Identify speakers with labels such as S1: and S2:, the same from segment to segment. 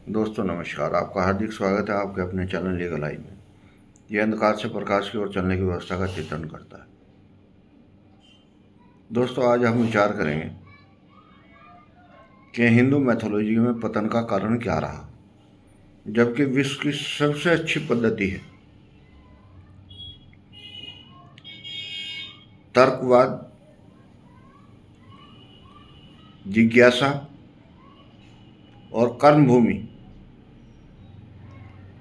S1: दोस्तों नमस्कार। आपका हार्दिक स्वागत है आपके अपने चैनल लीगल आई में। यह अंधकार से प्रकाश की ओर चलने की व्यवस्था का चित्रण करता है। दोस्तों आज हम विचार करेंगे कि हिंदू मैथोलॉजी में पतन का कारण क्या रहा, जबकि विश्व की सबसे अच्छी पद्धति है तर्कवाद, जिज्ञासा और कर्मभूमि।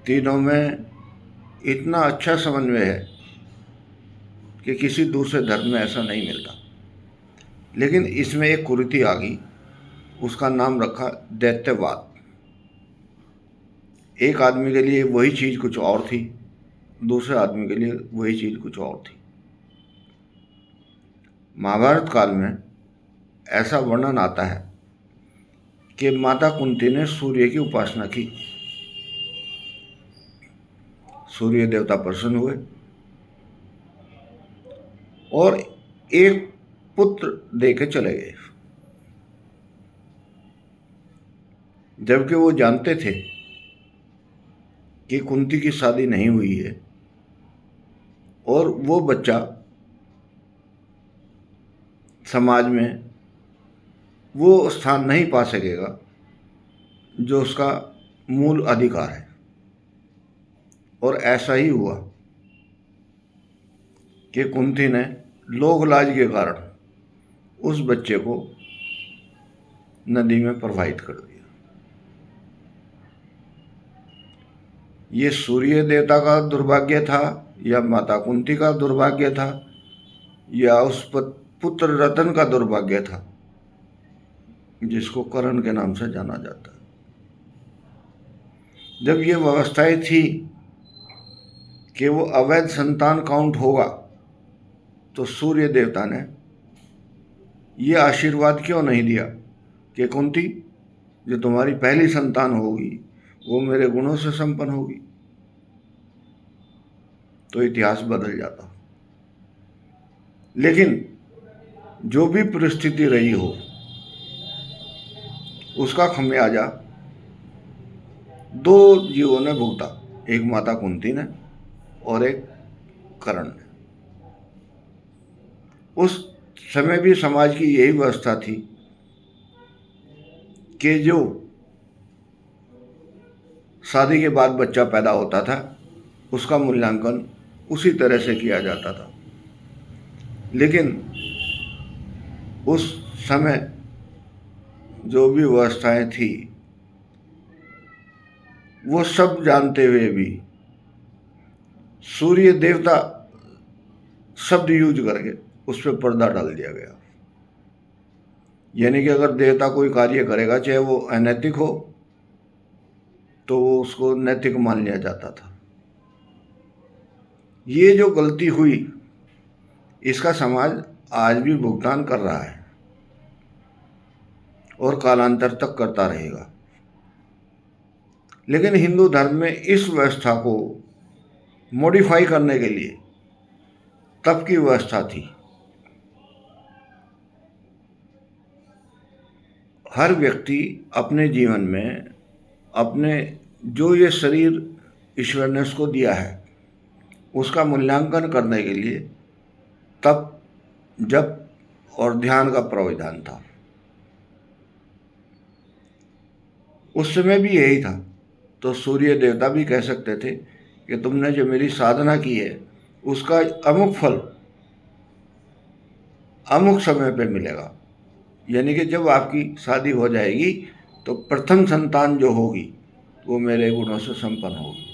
S1: तीनों में इतना अच्छा समन्वय है कि किसी दूसरे धर्म में ऐसा नहीं मिलता। लेकिन इसमें एक कुरीति आ गई, उसका नाम रखा दैत्यवाद। एक आदमी के लिए वही चीज़ कुछ और थी, दूसरे आदमी के लिए वही चीज़ कुछ और थी। महाभारत काल में ऐसा वर्णन आता है कि माता कुंती ने सूर्य की उपासना की। सूर्य देवता प्रसन्न हुए और एक पुत्र दे के चले गए, जबकि वो जानते थे कि कुंती की शादी नहीं हुई है और वो बच्चा समाज में वो स्थान नहीं पा सकेगा जो उसका मूल अधिकार है। और ऐसा ही हुआ कि कुंती ने लोक लाज के कारण उस बच्चे को नदी में प्रवाहित कर दिया। ये सूर्य देवता का दुर्भाग्य था या माता कुंती का दुर्भाग्य था या उस पुत्र रतन का दुर्भाग्य था, जिसको कर्ण के नाम से जाना जाता है। जब ये व्यवस्थाएं थी कि वो अवैध संतान काउंट होगा, तो सूर्य देवता ने ये आशीर्वाद क्यों नहीं दिया कि कुंती, जो तुम्हारी पहली संतान होगी वो मेरे गुणों से संपन्न होगी, तो इतिहास बदल जाता। लेकिन जो भी परिस्थिति रही हो, उसका खमियाजा दो जीवों ने भुगता, एक माता कुंती ने और एक कर्ण ने। उस समय भी समाज की यही व्यवस्था थी कि जो शादी के बाद बच्चा पैदा होता था उसका मूल्यांकन उसी तरह से किया जाता था। लेकिन उस समय जो भी व्यवस्थाएं थी, वो सब जानते हुए भी सूर्य देवता शब्द यूज करके उस पर पर्दा डाल दिया गया। यानी कि अगर देवता कोई कार्य करेगा, चाहे वो अनैतिक हो, तो वो उसको नैतिक मान लिया जाता था। ये जो गलती हुई, इसका समाज आज भी भुगतान कर रहा है और कालांतर तक करता रहेगा। लेकिन हिंदू धर्म में इस व्यवस्था को मॉडिफाई करने के लिए तब की व्यवस्था थी। हर व्यक्ति अपने जीवन में अपने जो ये शरीर ईश्वर ने उसको दिया है, उसका मूल्यांकन करने के लिए तप, जप और ध्यान का प्रावधान था। उस समय भी यही था। तो सूर्य देवता भी कह सकते थे कि तुमने जो मेरी साधना की है उसका अमुक फल अमुक समय पे मिलेगा। यानी कि जब आपकी शादी हो जाएगी तो प्रथम संतान जो होगी वो मेरे गुणों से संपन्न होगी।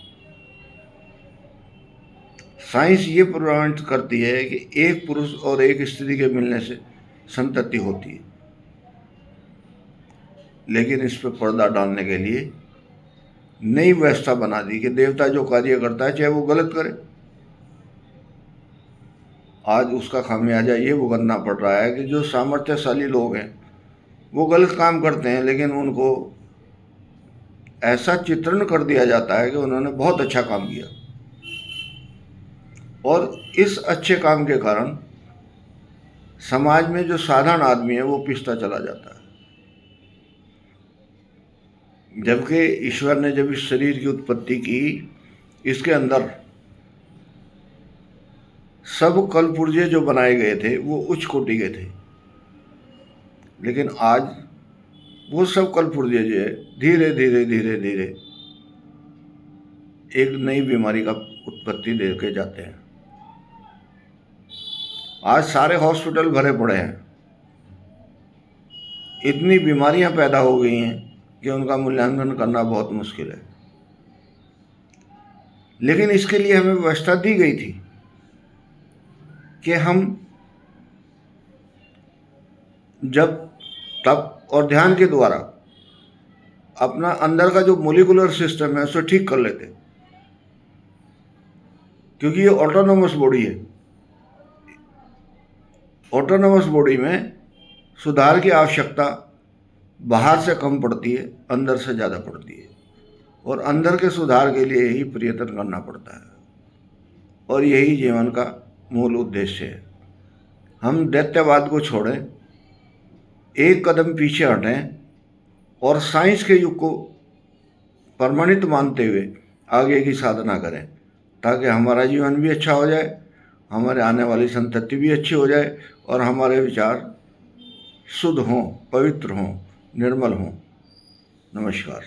S1: साइंस ये प्रमाणित करती है कि एक पुरुष और एक स्त्री के मिलने से संतति होती है। लेकिन इस पर पर्दा डालने के लिए नई व्यवस्था बना दी कि देवता जो कार्य करता है, चाहे वो गलत करे, आज उसका खामियाजा ये भुगतना पड़ रहा है कि जो सामर्थ्यशाली लोग हैं वो गलत काम करते हैं, लेकिन उनको ऐसा चित्रण कर दिया जाता है कि उन्होंने बहुत अच्छा काम किया, और इस अच्छे काम के कारण समाज में जो साधारण आदमी है वो पिसता चला जाता है। जबकि ईश्वर ने जब इस शरीर की उत्पत्ति की, इसके अंदर सब कल पुर्जे जो बनाए गए थे वो उच्च कोटि के थे, लेकिन आज वो सब कल पुर्जे जो है धीरे धीरे धीरे धीरे एक नई बीमारी का उत्पत्ति दे के जाते हैं। आज सारे हॉस्पिटल भरे पड़े हैं, इतनी बीमारियां पैदा हो गई हैं कि उनका मूल्यांकन करना बहुत मुश्किल है। लेकिन इसके लिए हमें व्यवस्था दी गई थी कि हम जब तप और ध्यान के द्वारा अपना अंदर का जो मोलिकुलर सिस्टम है उसे ठीक कर लेते, क्योंकि ये ऑटोनोमस बॉडी है। ऑटोनोमस बॉडी में सुधार की आवश्यकता बाहर से कम पड़ती है, अंदर से ज़्यादा पड़ती है, और अंदर के सुधार के लिए ही प्रयत्न करना पड़ता है, और यही जीवन का मूल उद्देश्य है। हम दैत्यवाद को छोड़ें, एक कदम पीछे हटें और साइंस के युग को प्रमाणित मानते हुए आगे की साधना करें, ताकि हमारा जीवन भी अच्छा हो जाए, हमारे आने वाली संतति भी अच्छी हो जाए, और हमारे विचार शुद्ध हों, पवित्र हों, निर्मल हों। नमस्कार।